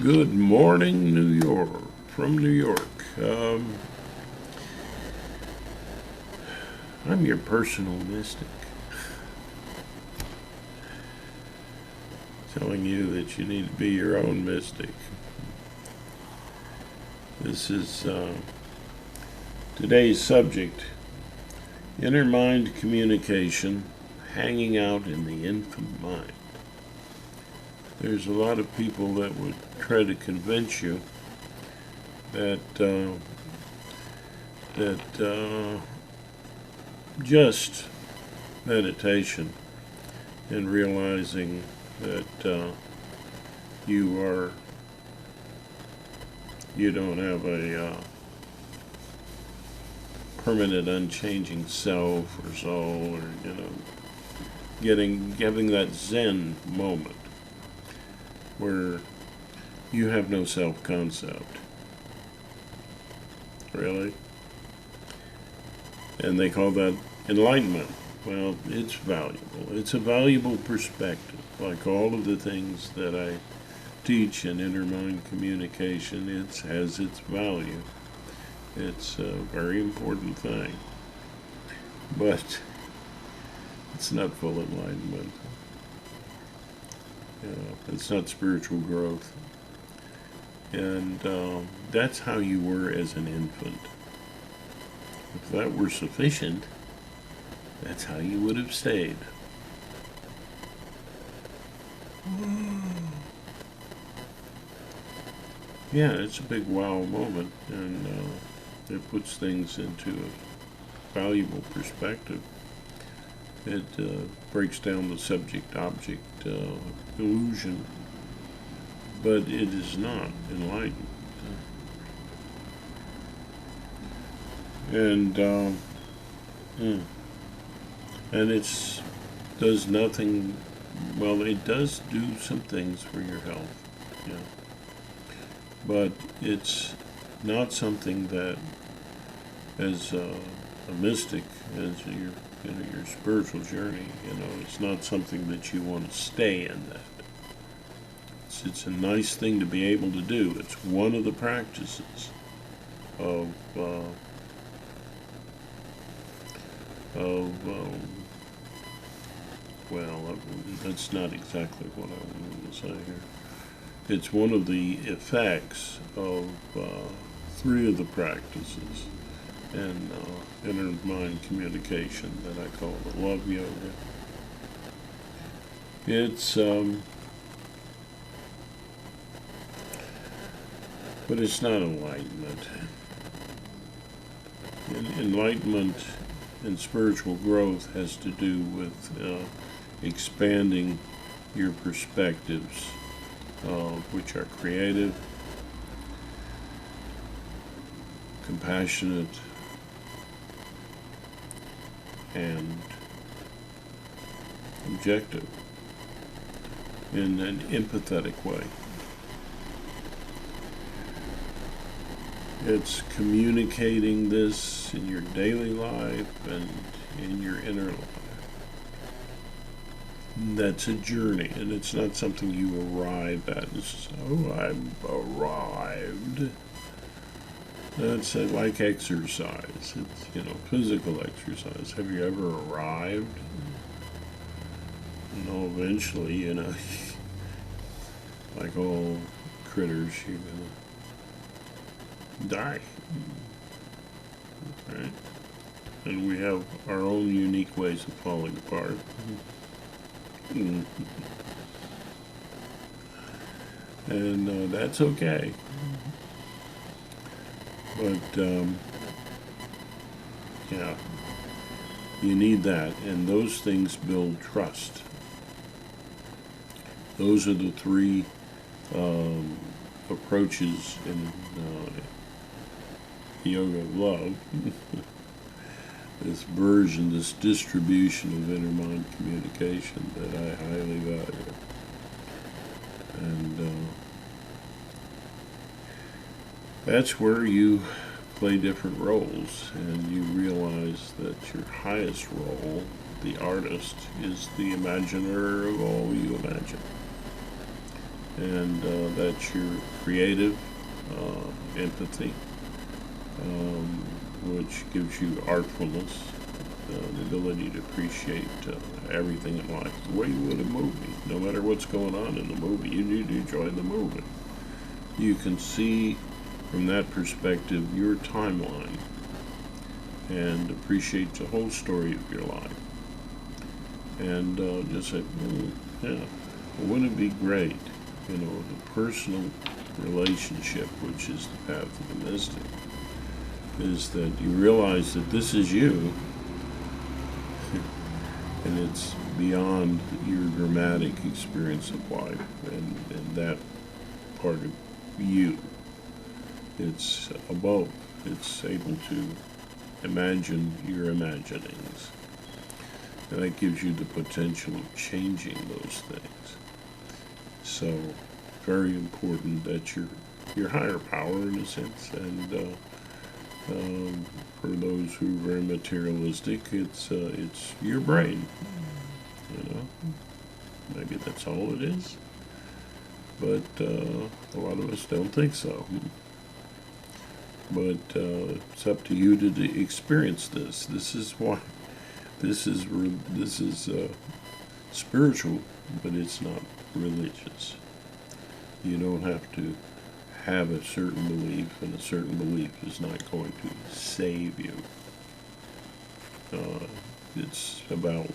Good morning, New York, from New York. I'm your personal mystic, telling you that you need to be your own mystic. This is today's subject: inner mind communication, hanging out in the infant mind. There's a lot of people that would try to convince you that just meditation and realizing that you don't have a permanent unchanging self or soul, or having that Zen moment where you have no self concept, really, and they call that enlightenment. Well, it's valuable. It's a valuable perspective. Like all of the things that I teach in inner mind communication, it has its value. It's a very important thing. But it's not full enlightenment. It's not spiritual growth. And that's how you were as an infant. If that were sufficient, that's how you would have stayed. Yeah, it's a big wow moment, and it puts things into a valuable perspective. It breaks down the subject-object illusion, but it is not enlightened. And and it's does nothing. Well, it does do some things for your health, yeah, but it's not something that, as a mystic, as your spiritual journey, it's not something that you want to stay in. That it's a nice thing to be able to do. It's one of the practices of well, that's not exactly what I wanted to say here. It's one of the effects of three of the practices in inner mind communication that I call the love yoga. But it's not enlightenment. Enlightenment and spiritual growth has to do with expanding your perspectives, which are creative, compassionate, and objective, in an empathetic way. It's communicating this in your daily life and in your inner life. That's a journey, and it's not something you arrive at. It's, oh, I'm arrived. That's like exercise. It's, physical exercise. Have you ever arrived? No, eventually, like all critters, you're gonna die. Right? And we have our own unique ways of falling apart. And that's okay. But, yeah, you need that. And those things build trust. Those are the three approaches in yoga of love. This version, this distribution of inner mind communication that I highly value. And that's where you play different roles, and you realize that your highest role, the artist, is the imaginer of all you imagine. and that's your creative empathy, which gives you artfulness, the ability to appreciate everything in life the way you would a movie. No matter what's going on in the movie, you need to enjoy the movie. You can see from that perspective your timeline and appreciate the whole story of your life. And just say, yeah, wouldn't it be great, the personal relationship, which is the path of the mystic, is that you realize that this is you, and it's beyond your dramatic experience of life, and that part of you. It's above. It's able to imagine your imaginings. And that gives you the potential of changing those things. So, very important that your higher power, in a sense, and for those who are very materialistic, it's your brain. Maybe that's all it is, but a lot of us don't think so. But it's up to you to experience this. This is why. This is spiritual, but it's not religious. You don't have to have a certain belief, and a certain belief is not going to save you. It's about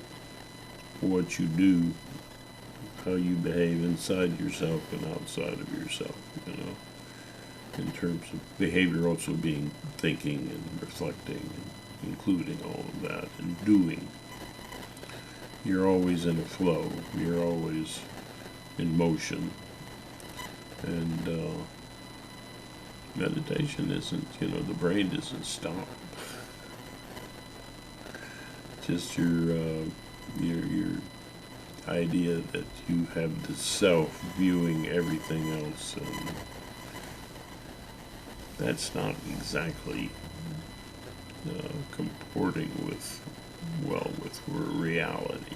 what you do, how you behave inside yourself and outside of yourself, in terms of behavior also being thinking and reflecting and including all of that and doing. You're always in a flow. You're always in motion. And meditation isn't, the brain doesn't stop. Just your idea that you have the self viewing everything else, and that's not exactly comporting with reality.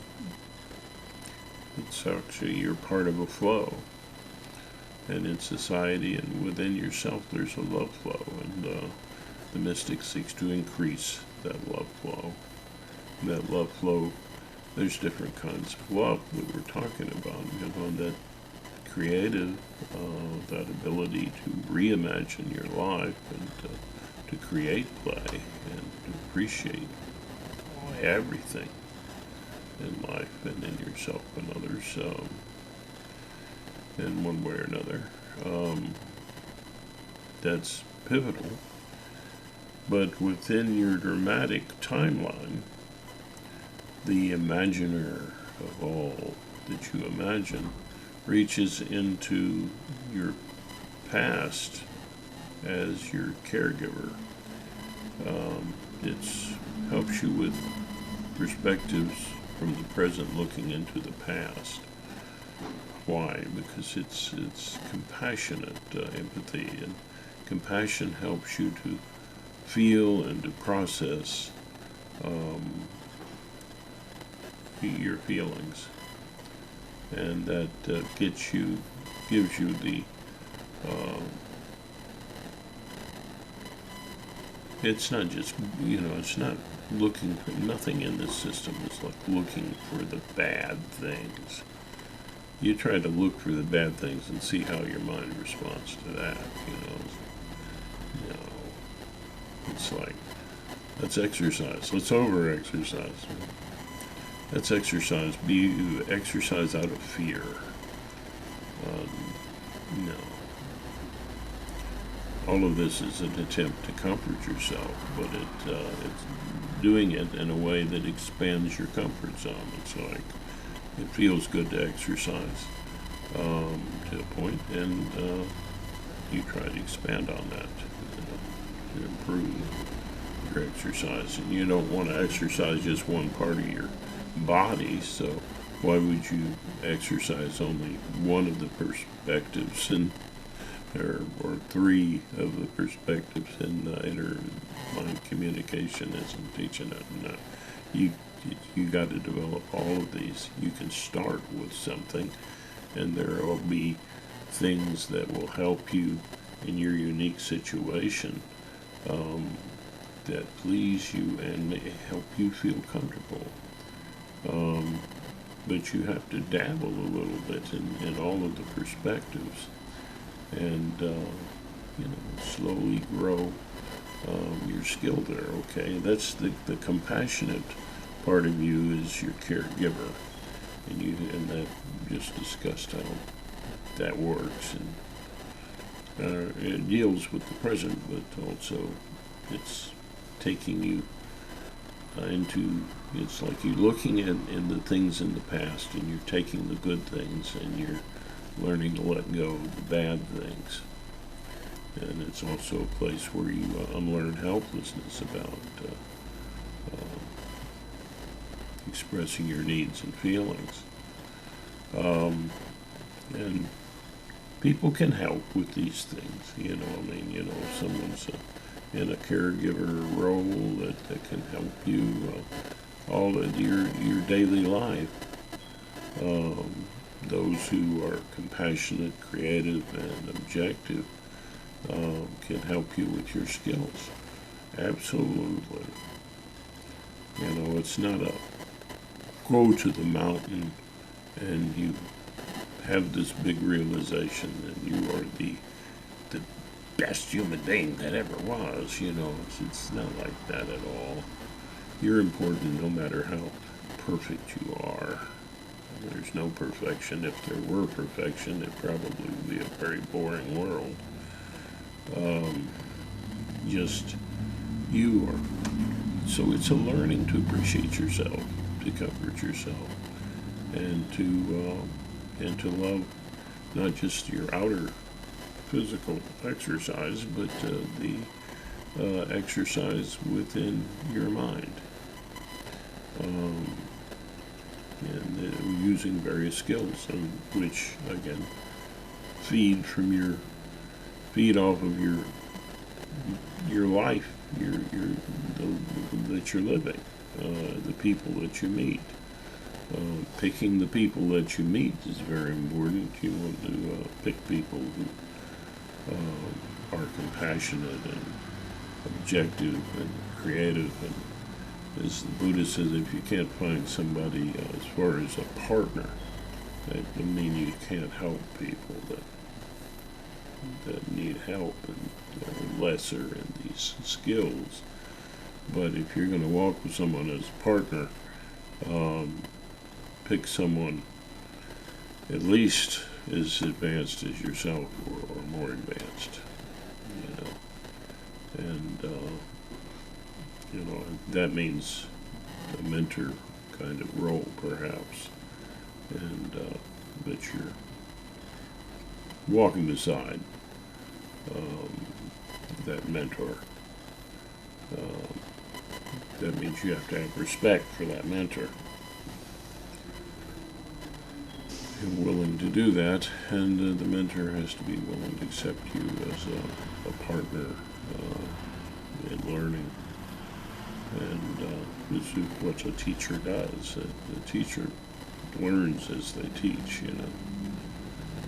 It's actually you're part of a flow, and in society and within yourself there's a love flow, and the mystic seeks to increase that love flow. And that love flow, there's different kinds of love that we're talking about, that creative, that ability to reimagine your life and to create play and to appreciate everything in life and in yourself and others, in one way or another. That's pivotal. But within your dramatic timeline, the imaginer of all that you imagine reaches into your past as your caregiver. It helps you with perspectives from the present looking into the past. Why? Because it's compassionate empathy, and compassion helps you to feel and to process your feelings, and that gives you the it's not just, it's not looking for, nothing in this system is like looking for the bad things. You try to look for the bad things and see how your mind responds to that, It's like, let's exercise. Let's over-exercise. Let's exercise. Exercise out of fear. No. All of this is an attempt to comfort yourself, but it's doing it in a way that expands your comfort zone. It's like, it feels good to exercise to a point, and you try to expand on that to improve your exercise. And you don't want to exercise just one part of your body, so why would you exercise only one of the perspectives or three of the perspectives in inner mind communication isn't teaching it? No. You got to develop all of these. You can start with something, and there will be things that will help you in your unique situation, that please you and may help you feel comfortable. But you have to dabble a little bit in all of the perspectives, and slowly grow your skill there. Okay, that's the compassionate part of you is your caregiver, and that just discussed how that works, and it deals with the present, but also it's taking you into, it's like you're looking at in the things in the past, and you're taking the good things, and you're learning to let go of the bad things. And it's also a place where you unlearn helplessness about expressing your needs and feelings. And people can help with these things. If someone's in a caregiver role that can help you all of your daily life. Those who are compassionate, creative, and objective can help you with your skills. Absolutely. It's not a go to the mountain and you have this big realization that you are the best human being that ever was. It's not like that at all. You're important no matter how perfect you are. There's no perfection. If there were perfection, it probably would be a very boring world. Just you are. So it's a learning to appreciate yourself, to comfort yourself, and to love not just your outer physical exercise, but the exercise within your mind. And using various skills, which again feed off of your life, that you're living, the people that you meet. Picking the people that you meet is very important. You want to pick people who are compassionate and objective and creative. And as the Buddha says, if you can't find somebody as far as a partner, that doesn't mean you can't help people that need help and are lesser in these skills. But if you're going to walk with someone as a partner, pick someone at least as advanced as yourself, or more advanced, and that means a mentor kind of role, perhaps, and that you're walking beside that mentor. That means you have to have respect for that mentor. You're willing to do that, and the mentor has to be willing to accept you as a partner in learning. And this is what a teacher does. The teacher learns as they teach,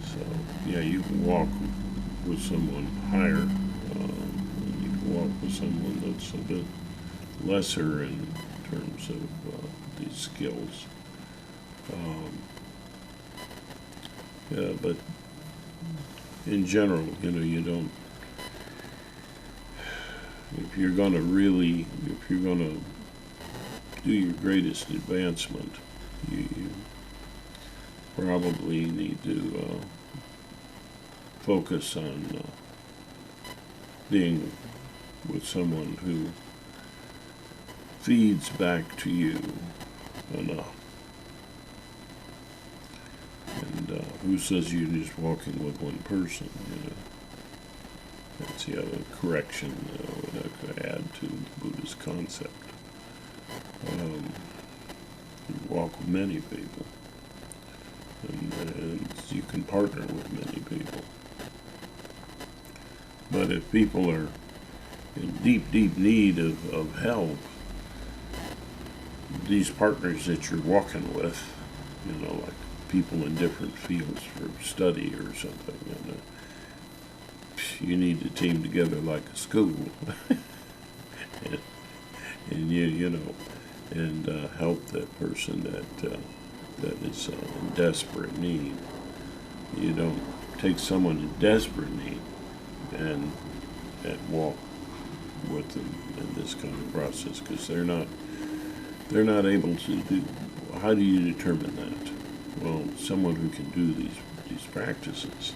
So, yeah, you can walk with someone higher, and you can walk with someone that's a bit lesser in terms of these skills. But in general, you don't, if you're going to do your greatest advancement, you probably need to focus on being with someone who feeds back to you enough. And who says you're just walking with one person, That's the other correction that I could add to the Buddha's concept. You walk with many people, and you can partner with many people. But if people are in deep, deep need of help, these partners that you're walking with, like people in different fields for study or something, and you need to team together like a school, and you know, and help that person that is in desperate need. You don't take someone in desperate need and walk with them in this kind of process, because they're not able to do. How do you determine that? Well, someone who can do these practices,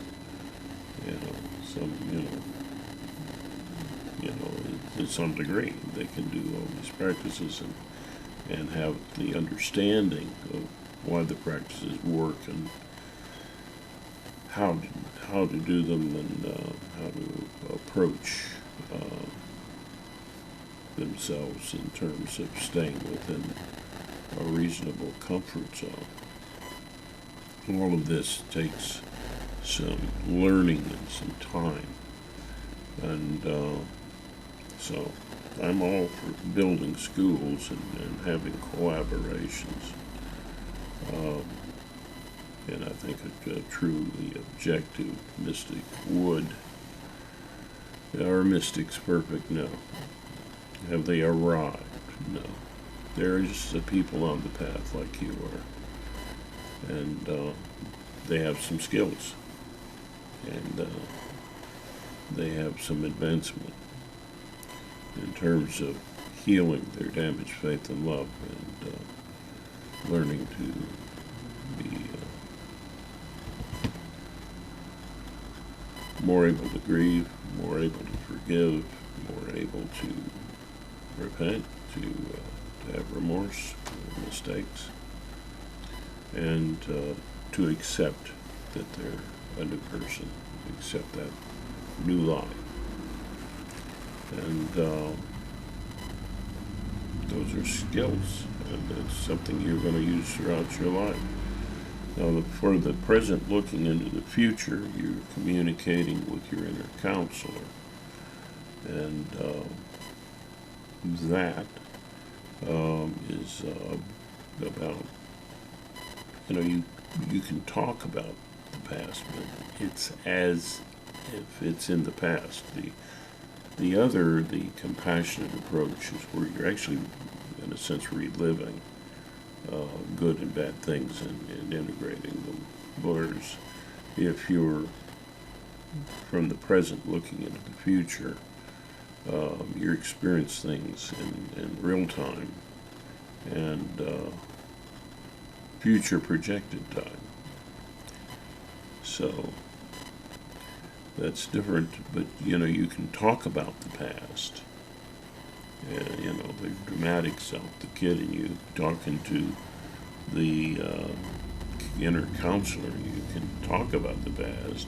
to some degree, they can do all these practices and have the understanding of why the practices work and how to do them, and how to approach themselves in terms of staying within a reasonable comfort zone. All of this takes some learning and some time, and so I'm all for building schools and having collaborations. And I think a truly objective mystic would. Are mystics perfect? No. Have they arrived? No. They're just the people on the path like you are. And they have some skills. And they have some advancement in terms of healing their damaged faith and love, and learning to be more able to grieve, more able to forgive, more able to repent, to have remorse for mistakes, and to accept that they're a new person, accept that new life. And those are skills, and it's something you're going to use throughout your life. Now, for the present, looking into the future, you're communicating with your inner counselor, and that is about, you can talk about the past, but it's as if it's in the past. The compassionate approach is where you're actually, in a sense, reliving good and bad things and integrating them. Whereas if you're from the present looking into the future, you experience things in real time and future projected time. So that's different, but you can talk about the past. The dramatic self, the kid in you, talking to the inner counselor. You can talk about the past,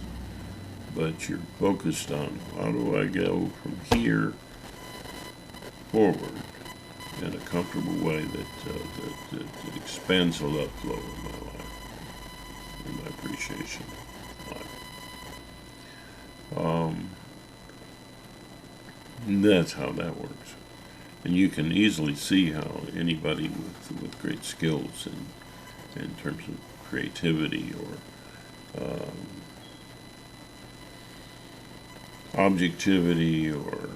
but you're focused on how do I go from here forward in a comfortable way that expands the love flow in my life, in my appreciation of life. That's how that works. And you can easily see how anybody with great skills in terms of creativity or objectivity or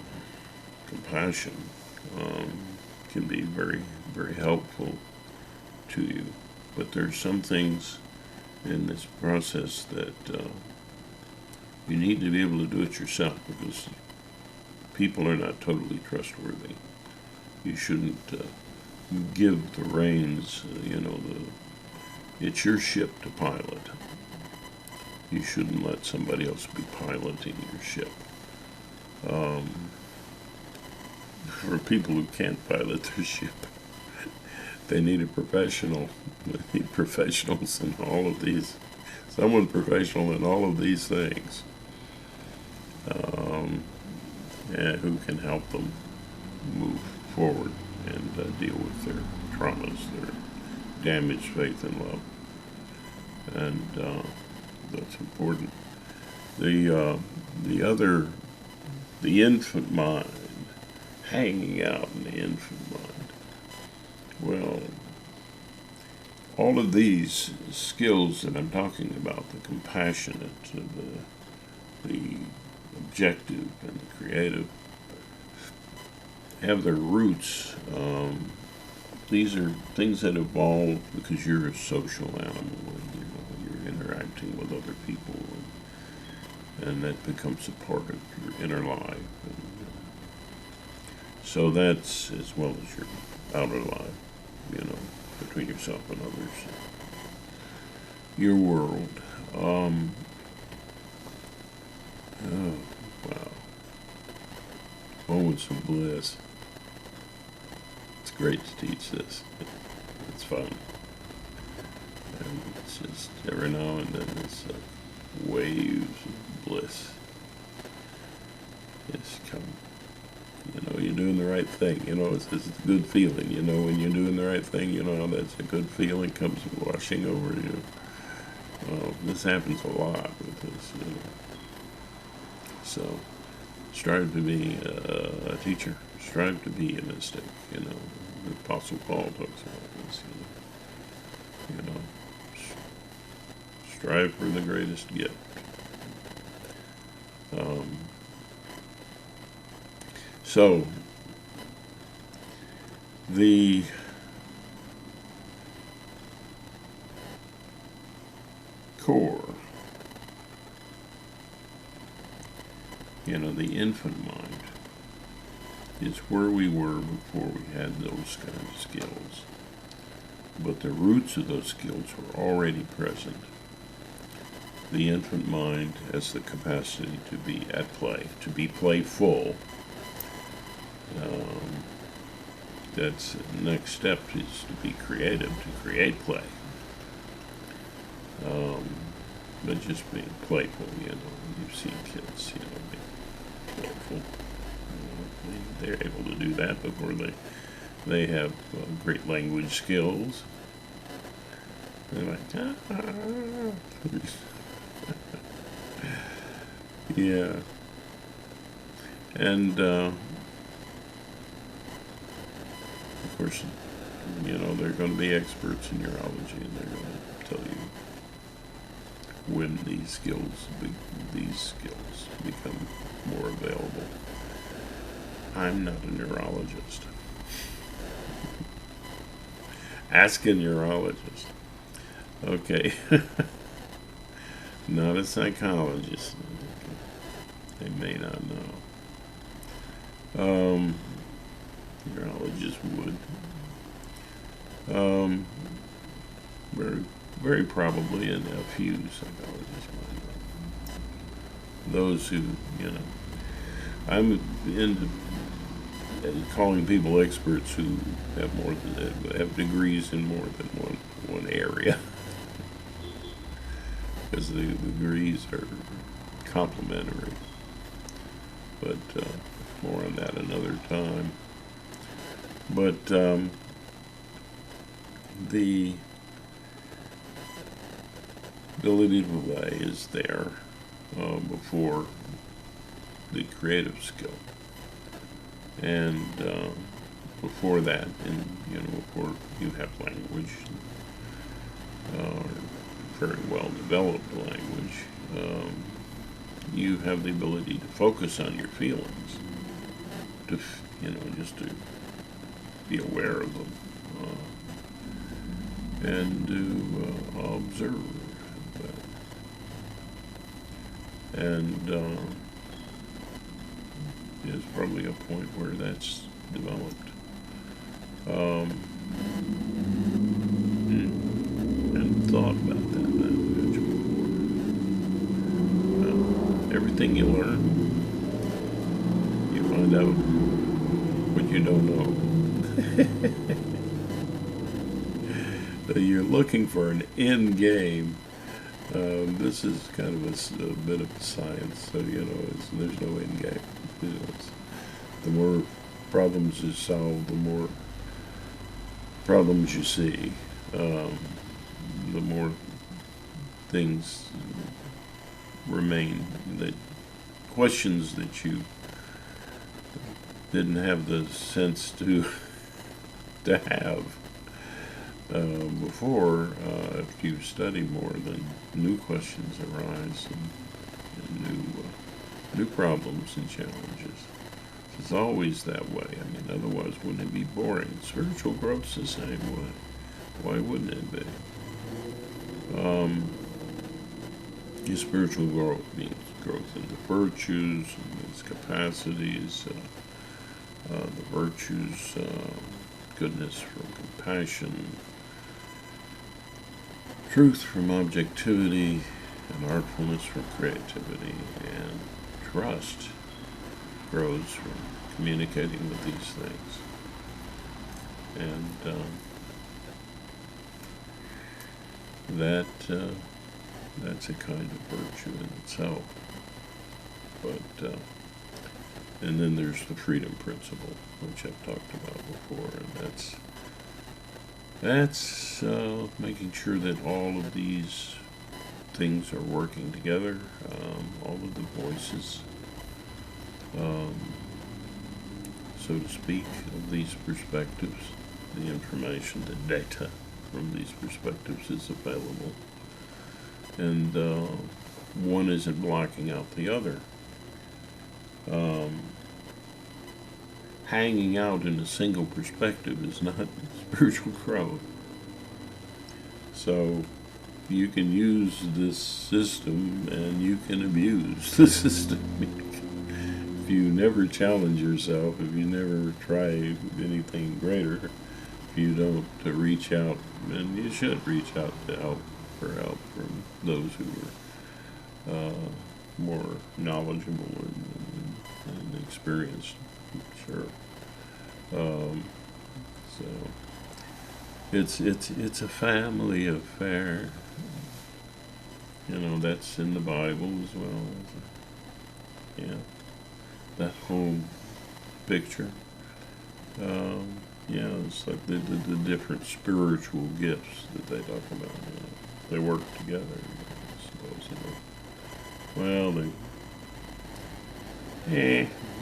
compassion can be very, very helpful to you. But there's some things in this process that you need to be able to do it yourself, because people are not totally trustworthy. You shouldn't give the reins, it's your ship to pilot. You shouldn't let somebody else be piloting your ship. For people who can't pilot their ship, they need a professional. They need professionals in all of these, someone professional in all of these things, and who can help them move forward and deal with their traumas, their damaged faith and love. And that's important. The infant mind, hanging out in the infant mind. Well, all of these skills that I'm talking about, the compassionate, the objective, and the creative, have their roots. These are things that evolve because you're a social animal, and you're interacting with other people, and that becomes a part of your inner life. So that's as well as your outer life, between yourself and others. Your world. Oh, wow. Moments of bliss. It's great to teach this. It's fun. And it's just every now and then it's waves of bliss. Just come. You're doing the right thing. It's a good feeling. When you're doing the right thing, that's a good feeling comes washing over you. This happens a lot with this, So, strive to be a teacher. Strive to be a mystic. The Apostle Paul talks about this. Strive for the greatest gift. So, the core, the infant mind, is where we were before we had those kind of skills. But the roots of those skills were already present. The infant mind has the capacity to be at play, to be playful. That's the next step is to be creative, to create play. But just being playful, you've seen kids, being playful. They're able to do that before they have great language skills. They're like, yeah. And, of course, they're going to be experts in neurology, and they're going to tell you when these skills become more available. I'm not a neurologist. Ask a neurologist. Okay. Not a psychologist. They may not know. Neurologists would. Very, very probably, and a few psychologists might know. Those who, I'm into calling people experts who have degrees in more than one area, because the degrees are complementary. But more on that another time. But the ability to play is there before the creative skill. And before that, before you have language, very well developed language, you have the ability to focus on your feelings, just to be aware of them, and to observe that. And is probably a point where that's developed. And thought about that much before. Everything you learn, you find out what you don't know. You're looking for an end game. This is kind of a bit of a science, so there's no end game. The more problems you solve, the more problems you see, the more things remain, that questions that you didn't have the sense to have before, if you study more, then new questions arise and new problems and challenges. It's always that way. I mean, otherwise, wouldn't it be boring? Spiritual growth's the same way. Why wouldn't it be? Your spiritual growth means growth in the virtues and its capacities, the virtues, goodness from compassion, truth from objectivity, and artfulness from creativity, and trust grows from communicating with these things. And that's a kind of virtue in itself. But and then there's the freedom principle, which I've talked about before, and that's making sure that all of these things are working together, all of the voices, so to speak, of these perspectives, the information, the data from these perspectives is available, and one isn't blocking out the other. Hanging out in a single perspective is not spiritual growth. So you can use this system and you can abuse the system. If you never challenge yourself, if you never try anything greater, if you don't reach out, and you should reach out to help from those who are more knowledgeable and experienced, sure. So it's a family affair. That's in the Bible as well. Yeah, that whole picture. It's like the different spiritual gifts that they talk about. They work together, supposedly. Well,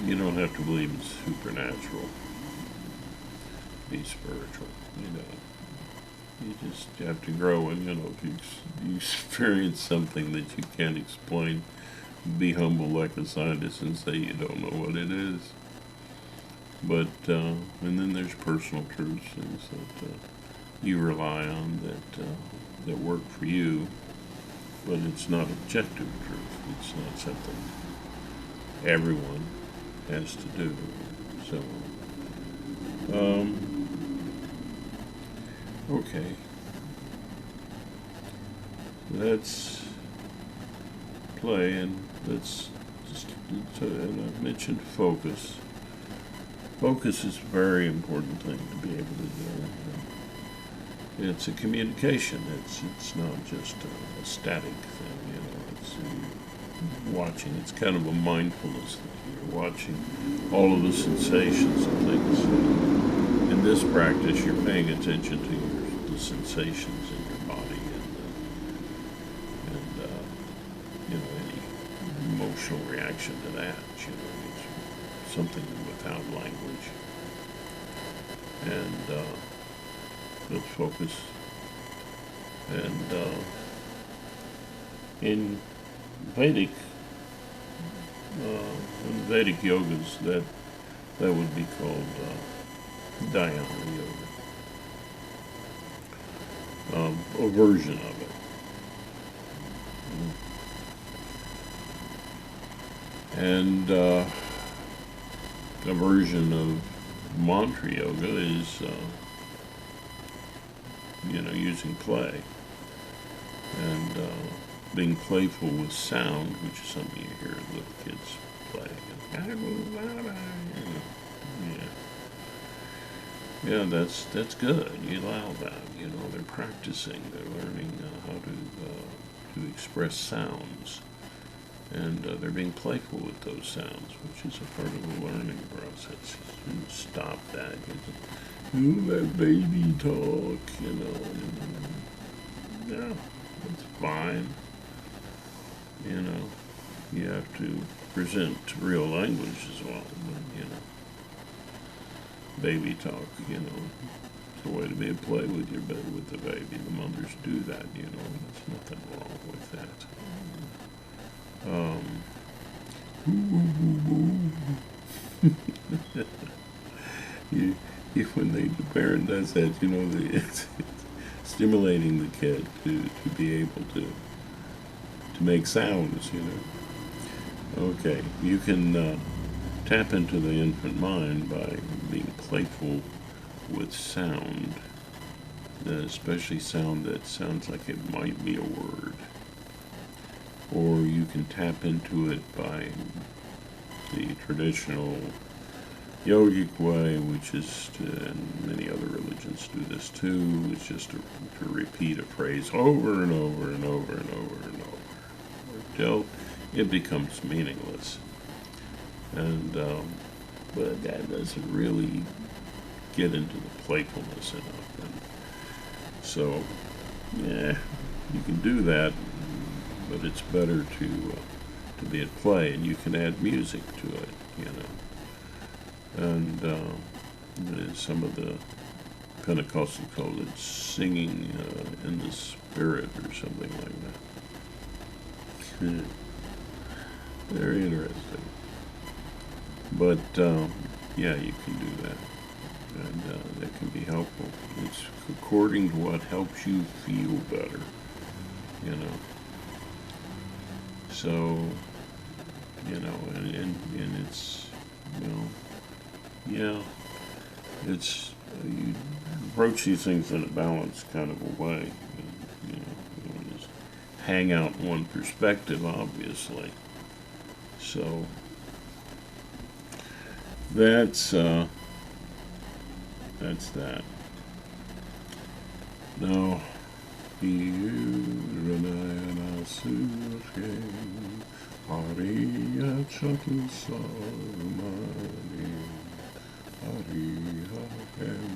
you don't have to believe it's supernatural to be spiritual. You just have to grow, and if you experience something that you can't explain, be humble like a scientist and say you don't know what it is. But and then there's personal truths, things that you rely on that work for you, but it's not objective truth. It's not something everyone has to do. So, okay. Let's play, and let's just, and I mentioned focus. Focus is a very important thing to be able to do. It's a communication. It's not just a static thing. It's watching. It's kind of a mindfulness thing. You're watching all of the sensations and things. In this practice, you're paying attention to the sensations in your body and any emotional reaction to that. It's something without language. And let's focus. And in Vedic yogas, that would be called dhyana yoga, a version of it. And a version of mantra yoga is using play and being playful with sound, which is something you hear little kids play. Yeah, that's good. You allow that. They're practicing. They're learning how to express sounds, and they're being playful with those sounds, which is a part of the learning process. Stop that. That baby talk. Yeah, that's fine. You have to present real language as well. But, baby talk, natural way to be at play with with the baby. The mothers do that, you know, and there's nothing wrong with that. When the parent does that, you know, it's stimulating the kid to be able to make sounds, you know. Okay, you can tap into the infant mind by being playful with sound, especially sound that sounds like it might be a word. Or you can tap into it by the traditional yogic way, which is, and many other religions do this too, is just to repeat a phrase over and over and over and over and over until it becomes meaningless. And but that doesn't really get into the playfulness enough. And so, yeah, you can do that, but it's better to be at play, and you can add music to it, you know. And some of the Pentecostals call it singing in the spirit or something like that. Very interesting. But yeah, you can do that, and that can be helpful. It's according to what helps you feel better, you know. So, you know, and it's, you know, yeah, it's, you approach these things in a balanced kind of a way. You know, you don't just hang out in one perspective, obviously. So that's that. Now, Iranayana Sukhe Hariya Chatu Sarmani Harihahem Harihahem.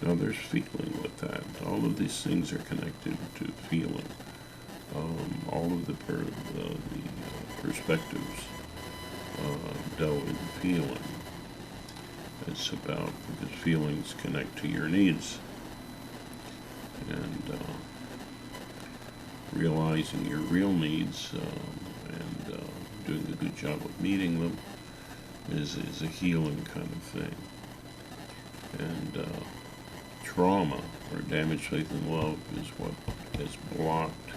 Now there's feeling with that. All of these things are connected to feeling. All of the perspectives delve into feeling. It's about, because feelings connect to your needs, and realizing your real needs and doing a good job of meeting them is a healing kind of thing. And trauma or damaged faith in love is what has blocked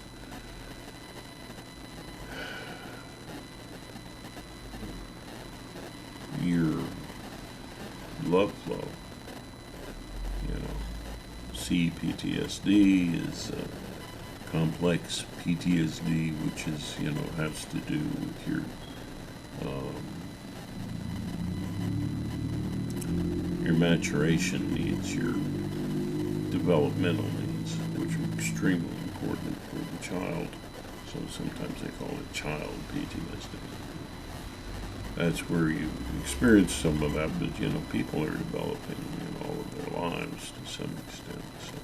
your love flow. You know, CPTSD is complex PTSD, which is, you know, has to do with your maturation needs, your developmental needs, which are extremely important for the child. So sometimes they call it child PTSD. That's where you experience some of that, but, you know, people are developing, you know, all of their lives to some extent. So,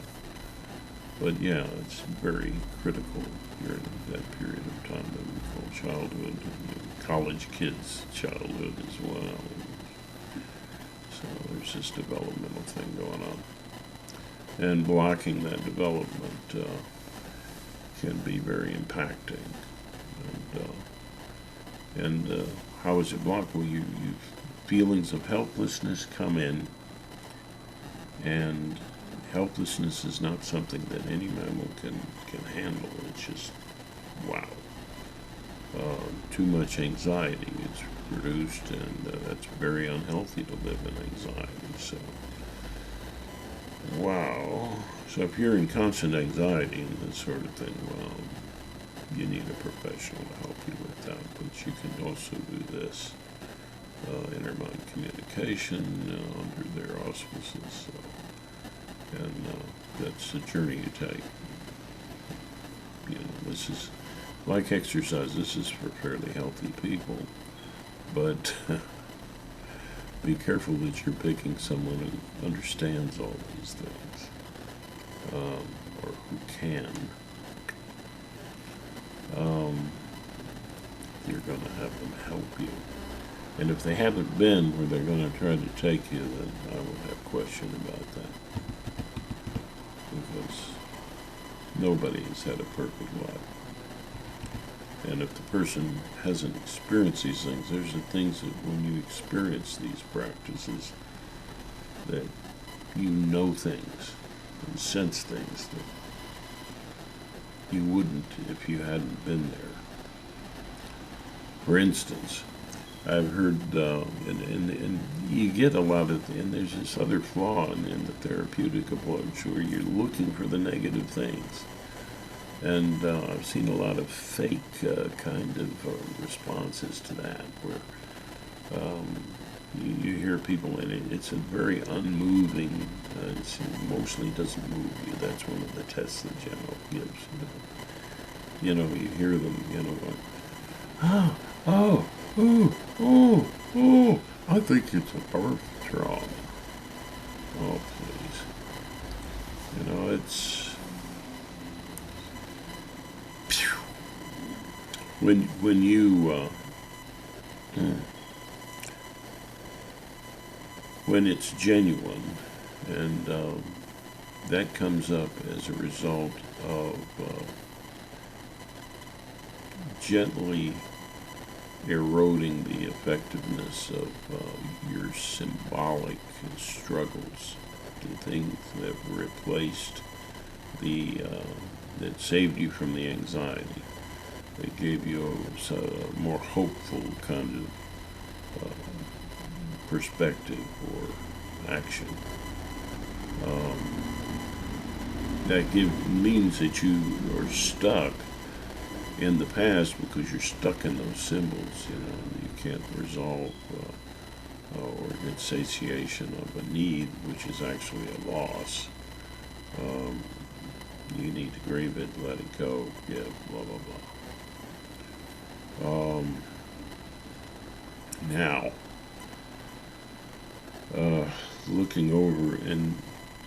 but yeah, it's very critical during that period of time that we call childhood, and college kids' childhood as well. So there's this developmental thing going on, and blocking that development can be very impacting. And how is it blocked? Well, you feelings of helplessness come in, and helplessness is not something that any mammal can handle. It's just, wow. Too much anxiety is produced, and that's very unhealthy to live in anxiety. So, wow. So if you're in constant anxiety and this sort of thing, well, you need a professional to help you with that. But you can also do this inner mind communication under their auspices. And that's the journey you take. You know, this is like exercise. This is for fairly healthy people, but be careful that you're picking someone who understands all these things, or who can. You're going to have them help you. And if they haven't been where they're going to try to take you, then I would have question about that. Because nobody has had a perfect life. And if the person hasn't experienced these things, there's the things that when you experience these practices, that you know things and sense things that you wouldn't if you hadn't been there. For instance, I've heard, and you get a lot of, and there's this other flaw in the therapeutic approach where you're looking for the negative things. And I've seen a lot of fake kind of responses to that, where you hear people, and it's a very unmoving, it mostly doesn't move you. That's one of the tests that General gives. You hear them, going, oh, I think it's a birth trauma. Oh, please. It's... When you... when it's genuine, and that comes up as a result of gently eroding the effectiveness of your symbolic struggles, the things that replaced that saved you from the anxiety, that gave you a more hopeful kind of perspective or action. That means that you are stuck in the past because you're stuck in those symbols. You can't resolve or get satiation of a need, which is actually a loss. You need to grieve it, let it go, blah, blah, blah. Now, looking over, and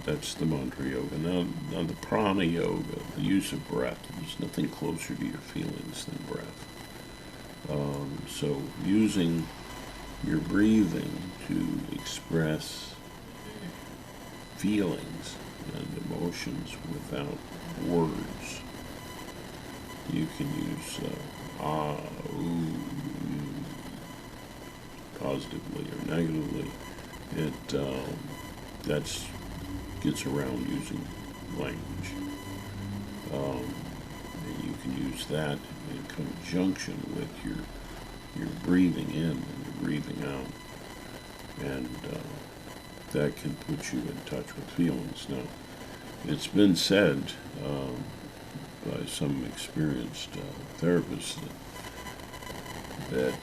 that's the mantra yoga. Now the prana yoga, the use of breath. There's nothing closer to your feelings than breath. So using your breathing to express feelings and emotions without words. You can use ooh, positively or negatively. That gets around using language. And you can use that in conjunction with your breathing in and your breathing out. And that can put you in touch with feelings. Now, it's been said by some experienced therapists that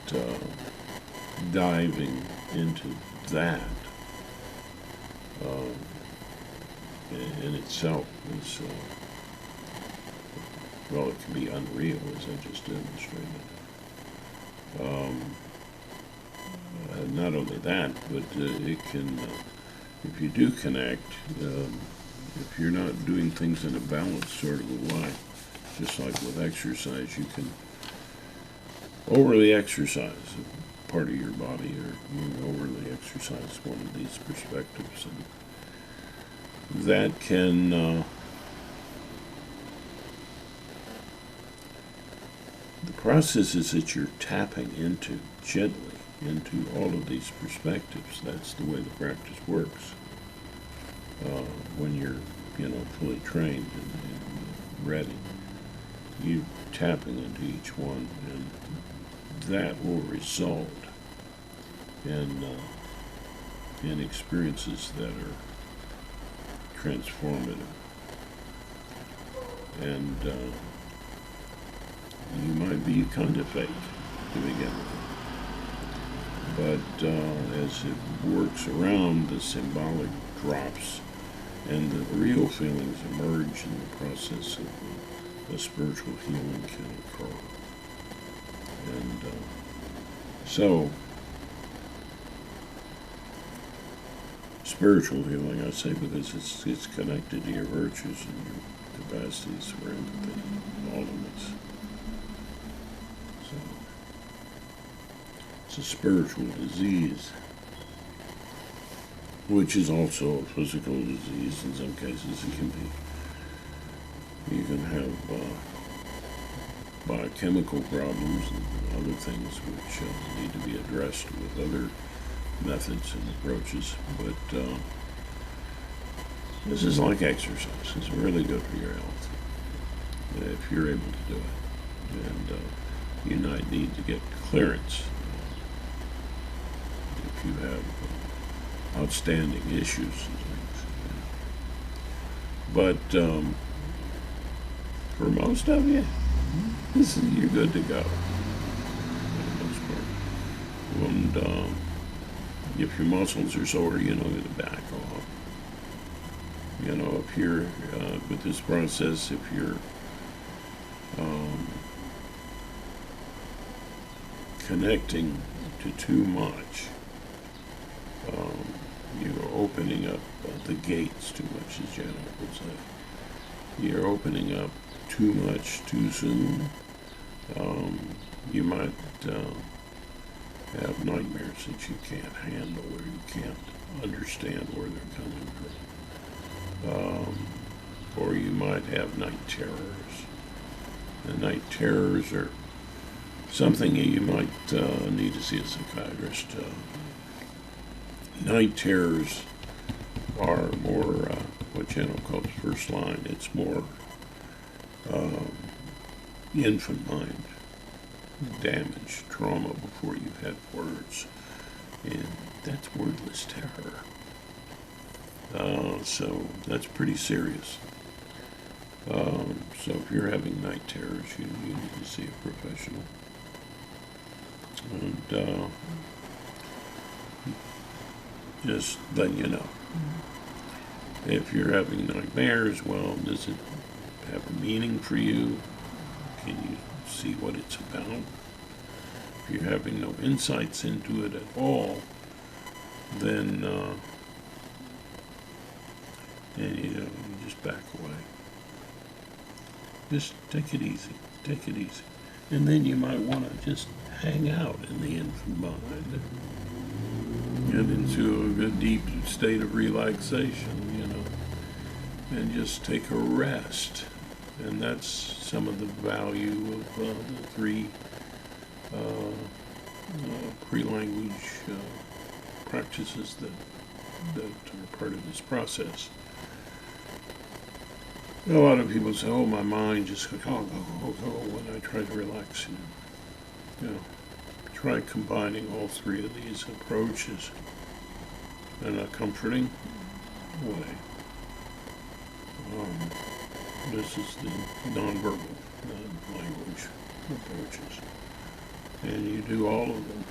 diving into that in itself is, well, it can be unreal, as I just demonstrated. Not only that, but it can, if you do connect, if you're not doing things in a balanced sort of a way, just like with exercise, you can overly exercise a part of your body, or you can overly exercise one of these perspectives, and that can the process is that you're tapping into gently into all of these perspectives. That's the way the practice works. When you're, fully trained and ready, you tapping into each one, and that will result in experiences that are transformative. And you might be kind of fake to begin with, but as it works around, the symbolic drops, and the real feelings emerge in the process of a spiritual healing can occur. And so, spiritual healing, I say, because it's connected to your virtues and your capacities for empathy and all of this. It's a spiritual disease, which is also a physical disease in some cases. It can be. You can have biochemical problems and other things which need to be addressed with other methods and approaches. But this is like exercise. It's really good for your health if you're able to do it. And you might need to get clearance if you have outstanding issues and things. But for most of you, you're good to go for the most part. And if your muscles are sore, you to back off. If you're with this process, if you're connecting to too much, you're opening up the gates too much, as Janet would say. You're opening up too much too soon. You might have nightmares that you can't handle, or you can't understand where they're coming from. Or you might have night terrors. And night terrors are something you might need to see a psychiatrist. Night terrors are more what Janet calls first line. It's more infant mind damage, trauma before you've had words. And that's wordless terror. So that's pretty serious. So if you're having night terrors, you need to see a professional. And just letting you know. If you're having nightmares, well, does it have a meaning for you? Can you see what it's about? If you're having no insights into it at all, then you just back away. Just take it easy. Take it easy. And then you might want to just hang out in the infant mind. Get into a good deep state of relaxation, and just take a rest. And that's some of the value of the three pre-language practices that are part of this process. A lot of people say, "Oh, my mind just goes, go," when I try to relax. Try combining all three of these approaches in a comforting way. This is the nonverbal language approaches. And you do all of them.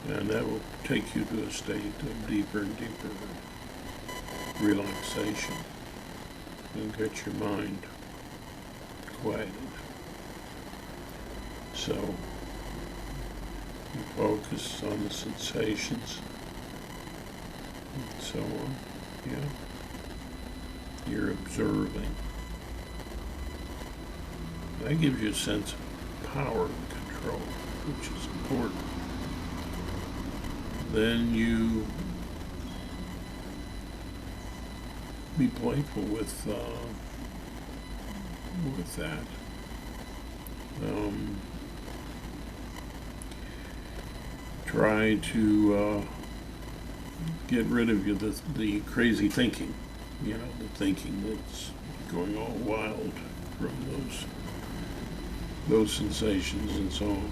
And that will take you to a state of deeper and deeper relaxation and get your mind quieted. So you focus on the sensations and so on. You're observing. That gives you a sense of power and control, which is important. Then you be playful with that. Try to get rid of the crazy thinking. The thinking that's going all wild from those sensations and so on.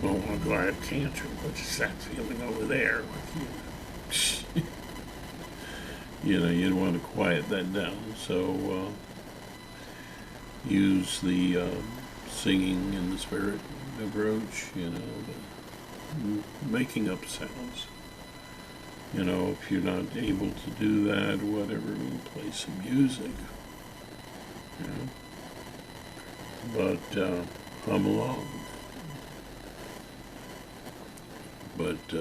Oh, I'm glad I have cancer. What's that feeling over there? You'd want to quiet that down. So use the singing in the spirit approach, making up sounds. If you're not able to do that, whatever, play some music. But hum along. But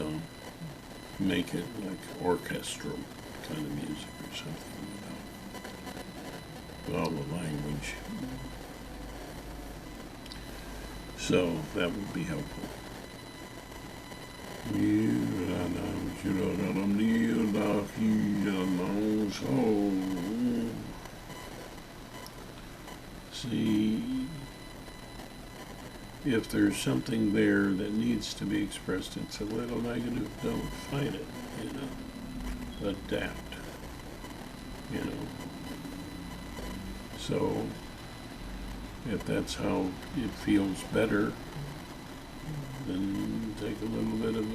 make it like orchestral kind of music or something without all the language. So that would be helpful. See, if there's something there that needs to be expressed, it's a little negative, don't fight it, adapt, So, if that's how it feels better, then take a little bit of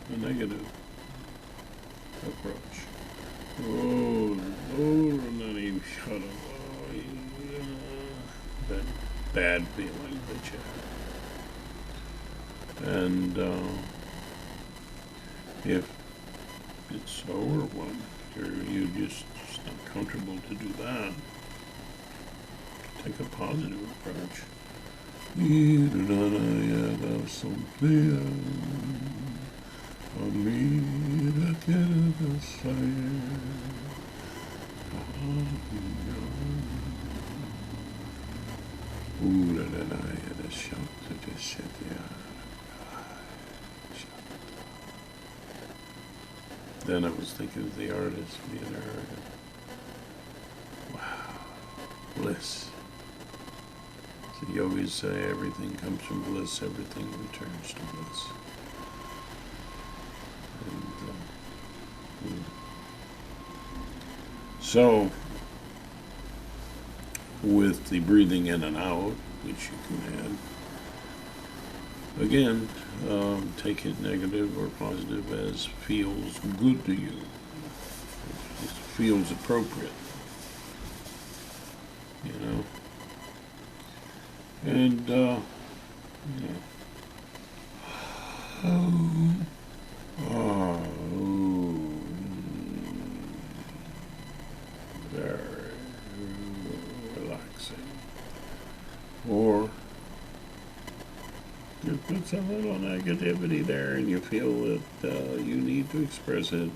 a negative approach. Not even shut up. That bad feeling that you have. And if it's overwhelmed, or you just not comfortable to do that, take a positive approach. Then I was thinking of the artist being arrogant. Wow, bliss. The yogis say everything comes from bliss, everything returns to bliss. And, so, with the breathing in and out, which you can add, again, take it negative or positive as feels good to you. It feels appropriate. And, very relaxing. Or you put some little negativity there and you feel that you need to express it.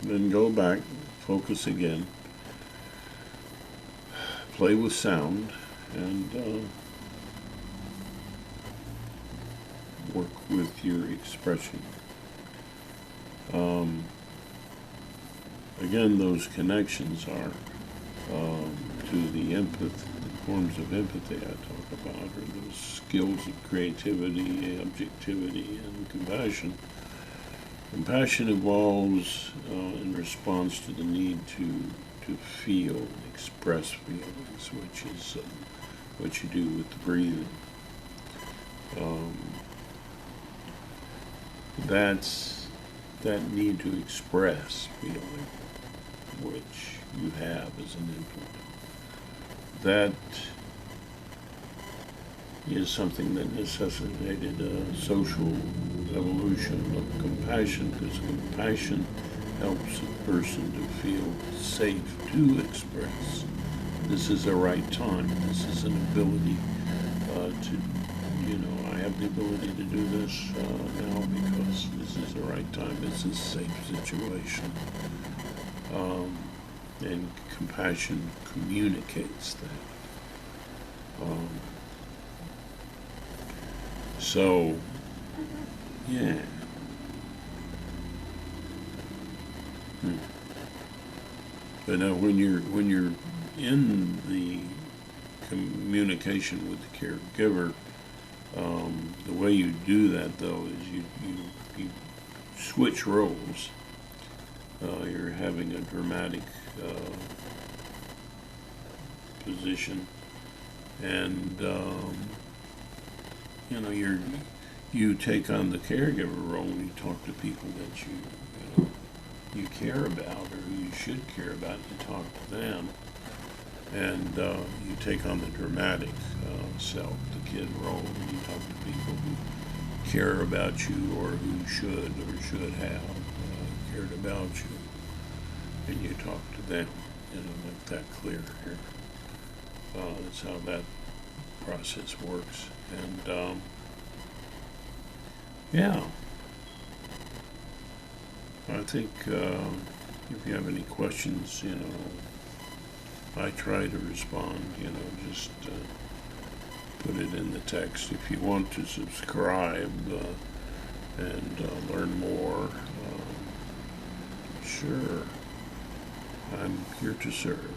Then go back, focus again, play with sound, and work with your expression. Again, those connections are to the forms of empathy I talk about, or those skills of creativity, objectivity, and compassion. Compassion evolves in response to the need to feel, express feelings, which is what you do with the breathing. That's that need to express feeling, which you have as an influence. That is something that necessitated a social evolution of compassion, because compassion helps a person to feel safe to express. This is the right time. This is an ability to, I have the ability to do this now because this is the right time. It's a safe situation. And compassion communicates that. So, yeah. But now, when you're in the communication with the caregiver, the way you do that, though, is you switch roles. You're having a dramatic position, and you take on the caregiver role when you talk to people that you care about, or who you should care about. You talk to them, and you take on the dramatic self, the kid role, and you talk to people who care about you, or who should have cared about you, and you talk to them. Make that clear here. That's how that process works. And yeah, I think if you have any questions, I try to respond. Just put it in the text. If you want to subscribe and learn more, sure, I'm here to serve.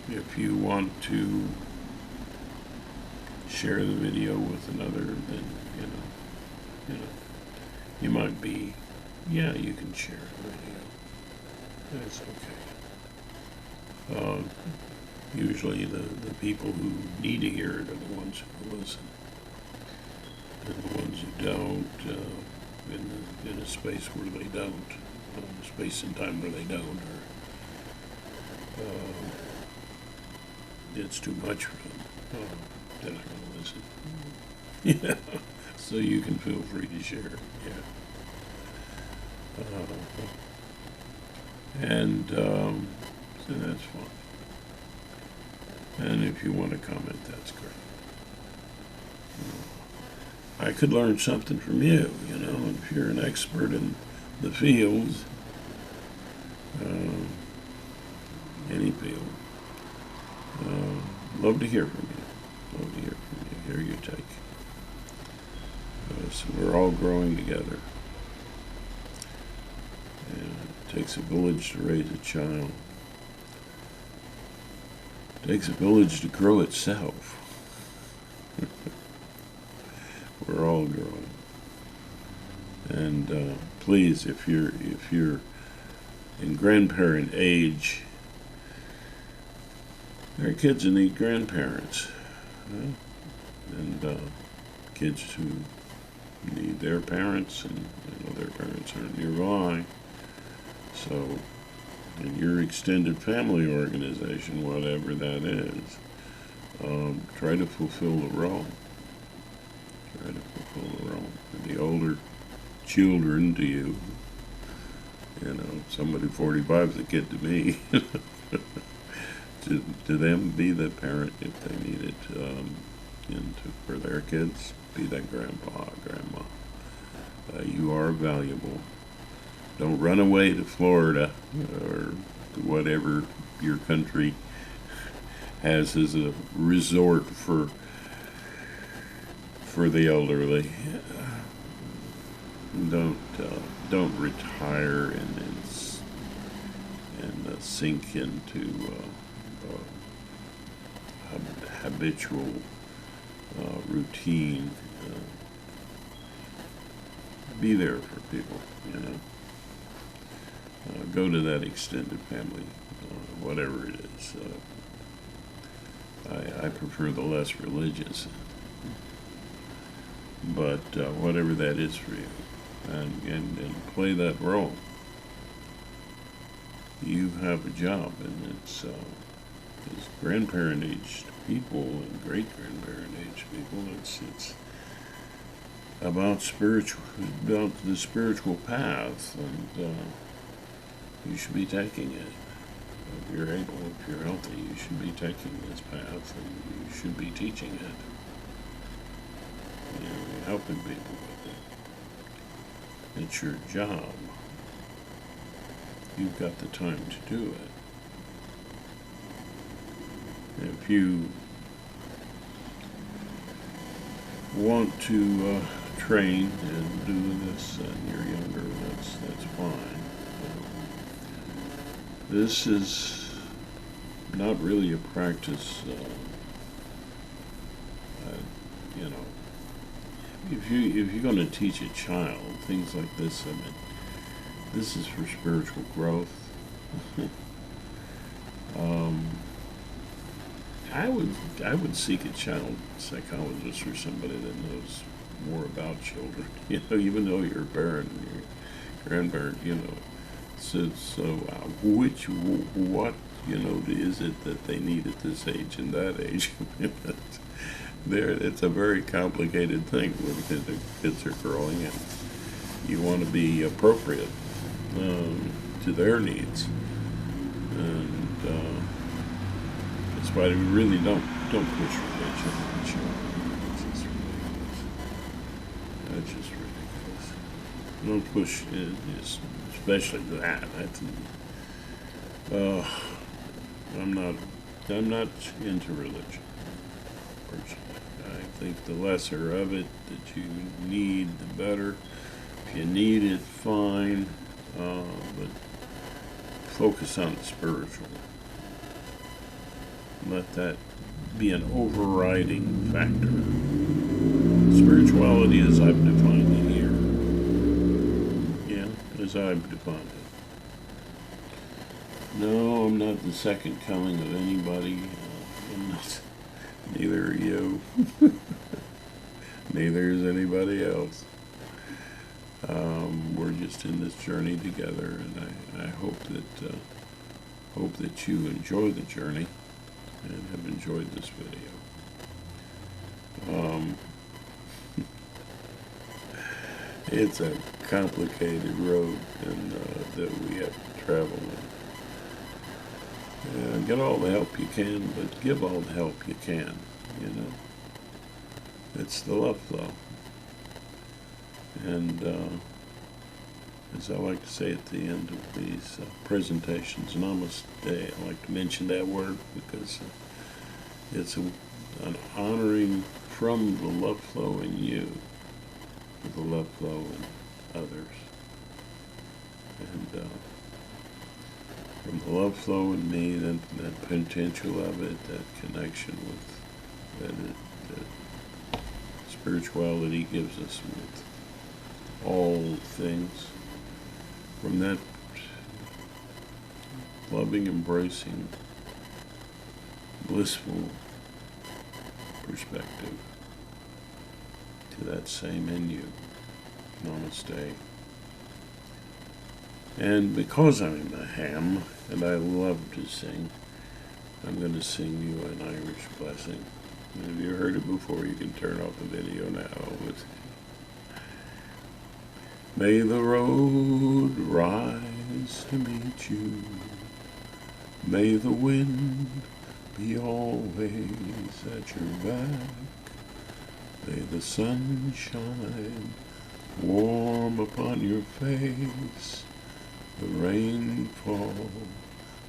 If you want to share the video with another, then you might be, yeah, you can share the video. That's okay. Usually the people who need to hear it are the ones who listen, and the ones who don't, in a space where they don't, space and time where they don't, or it's too much for them. They're not going to listen. Yeah. So you can feel free to share. Yeah. So that's fine. And if you want to comment, that's great. I could learn something from you, if you're an expert in the field, any field. Love to hear from you. Love to hear from you. Hear your take. So we're all growing together. And it takes a village to raise a child. It takes a village to grow itself. We're all growing. And please, if you're in grandparent age, there are kids who need grandparents, and kids who need their parents, and their parents aren't nearby. So, in your extended family organization, whatever that is, try to fulfill the role. Try to fulfill the role. And the older children to you, somebody 45 is a kid to me. To them, be the parent if they need it, and for their kids, be that grandpa, grandma. You are valuable. Don't run away to Florida or whatever your country has as a resort for the elderly. Don't retire and sink into habitual routine. Be there for people, go to that extended family, whatever it is. I prefer the less religious, but whatever that is for you, and play that role. You have a job, and it's grandparent-aged people and great-grandparent-aged people. It's about the spiritual path, and you should be taking it. If you're able, if you're healthy, you should be taking this path, and you should be teaching it. Helping people with it. It's your job. You've got the time to do it. If you want to train and do this and you're younger, that's fine. This is not really a practice, if you're going to teach a child things like this, this is for spiritual growth. I would seek a child psychologist or somebody that knows more about children. Even though you're a parent, your grandparent, So what is it that they need at this age and that age? It's a very complicated thing when the kids are growing, and you want to be appropriate to their needs, and that's why we really don't push religion on children. It's just ridiculous. That's just ridiculous. Don't push it, especially that. I'm not I'm not into religion, personally. I think the lesser of it that you need, the better. If you need it, fine, but focus on the spiritual. Let that be an overriding factor. Spirituality as I've defined it here. Yeah, as I've defined it. No, I'm not the second coming of anybody. I'm not. Neither are you. Neither is anybody else. We're just in this journey together, and I hope that you enjoy the journey and have enjoyed this video. It's a complicated road and that we have to travel. Get all the help you can, but give all the help you can, you know. It's the love flow. And as I like to say at the end of these presentations, namaste. I like to mention that word because it's an honoring from the love flow in you to the love flow in others. And from the love flow in me, that potential of it, that connection with that spirituality gives us with all things. From that loving, embracing, blissful perspective to that same in you. Namaste. And because I'm a ham and I love to sing, I'm going to sing you an Irish blessing. And if you heard it before, you can turn off the video now. May the road rise to meet you. May the wind be always at your back. May the sun shine warm upon your face. The rain fall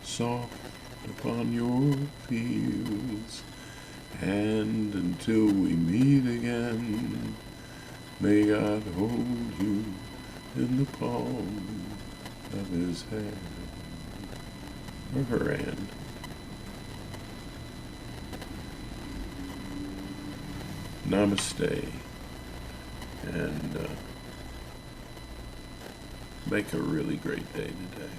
soft upon your fields. And until we meet again, may God hold you in the palm of his hand, or her hand. Namaste, and make a really great day today.